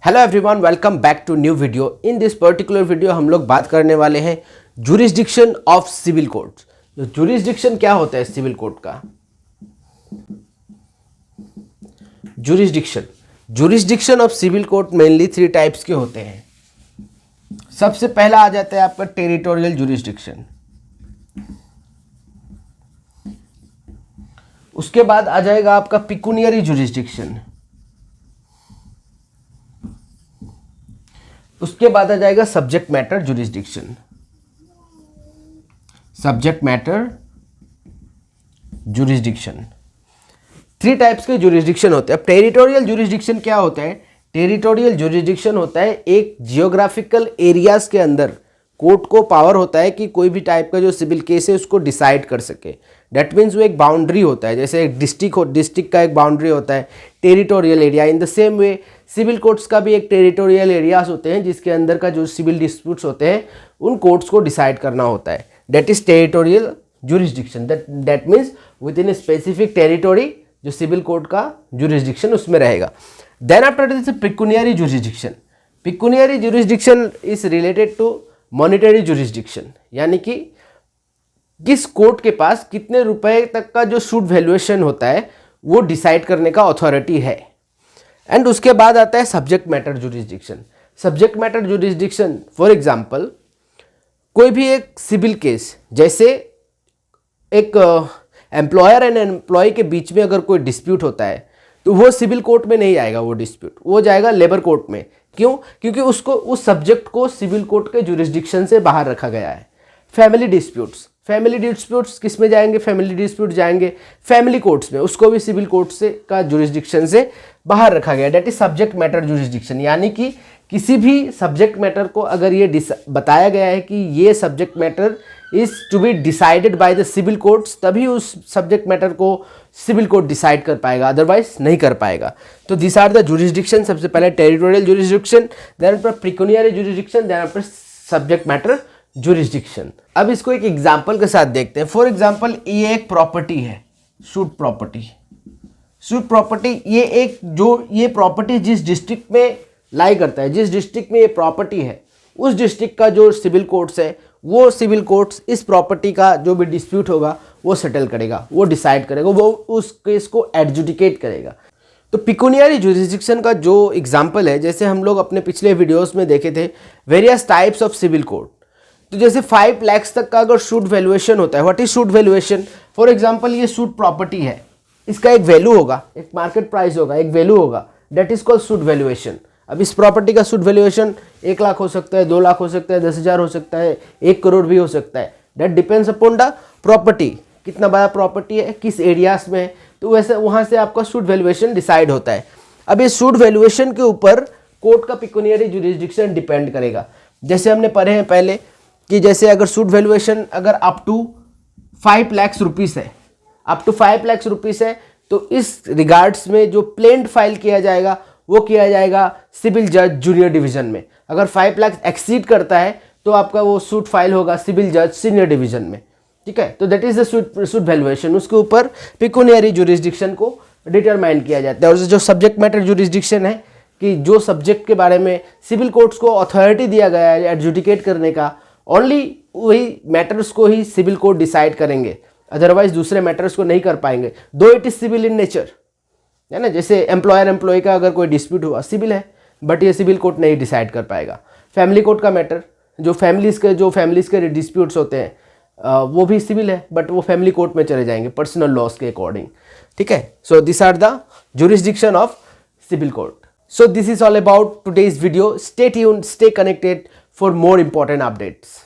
Hello everyone, welcome back to new video. In this particular video हम लोग बात करने वाले हैं jurisdiction of civil courts. Jurisdiction क्या होता है सिविल कोर्ट का? Jurisdiction of civil court mainly 3 types के होते हैं। सबसे पहला आ जाता है आपका टेरिटोरियल जुरिस्डिक्शन, उसके बाद आ जाएगा आपका पिकुनियरी जुरिस्डिक्शन, उसके बाद आ जाएगा subject matter jurisdiction. Subject matter jurisdiction 3 types के जुरिस्डिक्शन होते हैं। अब टेरिटोरियल जुरिस्डिक्शन क्या होता है? टेरिटोरियल जुरिस्डिक्शन होता है एक जियोग्राफिकल एरियाज के अंदर कोर्ट को पावर होता है कि कोई भी टाइप का जो सिविल केस है उसको डिसाइड कर सके। डेट मीन्स वो एक बाउंड्री होता है, जैसे एक डिस्ट्रिक्ट का एक बाउंड्री होता है territorial area. In the same way civil courts का भी एक टेरिटोरियल एरियाज होते हैं जिसके अंदर का जो सिविल डिस्प्यूट्स होते हैं उन कोर्ट्स को डिसाइड करना होता है। That is territorial jurisdiction. That means within a specific territory जो सिविल कोर्ट का जुरिस्डिक्शन उसमें रहेगा। Then after this pecuniary jurisdiction. Pecuniary jurisdiction is related to monetary jurisdiction, यानी कि किस कोर्ट के पास कितने रुपए तक का जो सूट वैल्यूएशन होता है वो डिसाइड करने का अथॉरिटी है। एंड उसके बाद आता है subject matter jurisdiction. Subject matter jurisdiction for example कोई भी एक सिविल केस, जैसे एक एम्प्लॉयर एंड एम्प्लॉय के बीच में अगर कोई डिस्प्यूट होता है तो वो सिविल कोर्ट में नहीं जाएगा, वो डिस्प्यूट वो जाएगा लेबर कोर्ट में। क्यों? क्योंकि उसको उस सब्जेक्ट को सिविल कोर्ट के जुरिस्डिक्शन से बाहर रखा गया है। फैमिली डिस्प्यूट्स किस में जाएंगे? फैमिली डिस्प्यूट जाएंगे फैमिली कोर्ट्स में, उसको भी सिविल कोर्ट से का जुरिस्डिक्शन से बाहर रखा गया। That is subject matter jurisdiction, यानी कि किसी भी सब्जेक्ट मैटर को अगर ये बताया गया है कि ये subject matter is to be decided by the civil courts, तभी उस सब्जेक्ट मैटर को सिविल कोर्ट डिसाइड कर पाएगा, अदरवाइज नहीं कर पाएगा। तो दिस आर द जुरिस्डिक्शन। सबसे पहले territorial jurisdiction, then after pecuniary jurisdiction, then after subject matter jurisdiction. अब इसको एक एग्जांपल के साथ देखते हैं। फॉर एग्जांपल ये एक प्रॉपर्टी है, सूट प्रॉपर्टी। ये प्रॉपर्टी जिस डिस्ट्रिक्ट में लाई करता है, जिस डिस्ट्रिक्ट में ये प्रॉपर्टी है उस डिस्ट्रिक्ट का जो सिविल कोर्ट्स है वो सिविल कोर्ट्स इस प्रॉपर्टी का जो भी डिस्प्यूट होगा वो सेटल करेगा, वो डिसाइड करेगा, वो उस केस को एडजुडिकेट करेगा। तो पिकुनियरी जुरिस्डिक्शन का जो एग्जांपल है, जैसे हम लोग अपने पिछले वीडियोस में देखे थे various types of civil court. तो जैसे 5 लाख तक का अगर सूट वैल्यूएशन होता है, what is suit valuation? For example ये सूट प्रॉपर्टी है, इसका एक वैल्यू होगा, एक मार्केट प्राइस होगा, एक वैल्यू होगा, that is called suit valuation. अब इस प्रॉपर्टी का सूट वैल्यूएशन 1 लाख हो सकता है, 2 लाख हो सकता है, 10,000 हो सकता है, 1 करोड़ भी हो सकता है। That depends upon the property, कितना बड़ा प्रॉपर्टी है, किस एरियाज में है, तो वैसे वहाँ से आपका सूट वैल्यूएशन डिसाइड होता है। अब इस सूट वैल्यूएशन के ऊपर कोर्ट का पिकुनियरी जुरिस्डिक्शन डिपेंड करेगा। जैसे हमने पढ़े हैं पहले कि जैसे अगर सूट वैल्यूएशन अगर अप टू 5 लाख रुपीस है, तो इस रिगार्ड्स में जो प्लेंट फाइल किया जाएगा वो किया जाएगा सिविल जज जूनियर डिवीजन में। अगर 5 लाख एक्सीड करता है तो आपका वो सूट फाइल होगा सिविल जज सीनियर डिवीजन में। ठीक है, तो that is the suit valuation. उसके ऊपर पिकुनियरी जुरिस्डिक्शन को डिटरमाइन किया जाता है। और जो सब्जेक्ट मैटर जुरिस्डिक्शन है कि जो सब्जेक्ट के बारे में सिविल कोर्ट्स को अथॉरिटी दिया गया है एडजुडिकेट करने का, ओनली वही मैटर्स को ही सिविल कोर्ट डिसाइड करेंगे, अदरवाइज दूसरे मैटर्स को नहीं कर पाएंगे, though it is civil in nature, है ना। जैसे एम्प्लॉयर एम्प्लॉय का अगर कोई डिस्प्यूट हुआ, सिविल है, बट ये सिविल कोर्ट नहीं डिसाइड कर पाएगा। फैमिली कोर्ट का मैटर, जो फैमिलीज के डिस्प्यूट्स होते हैं वो भी सिविल है, बट वो फैमिली कोर्ट में चले जाएंगे पर्सनल लॉस के अकॉर्डिंग। ठीक है, so this are the jurisdiction of civil court. So this is all about today's video. Stay tuned, stay connected for more important updates.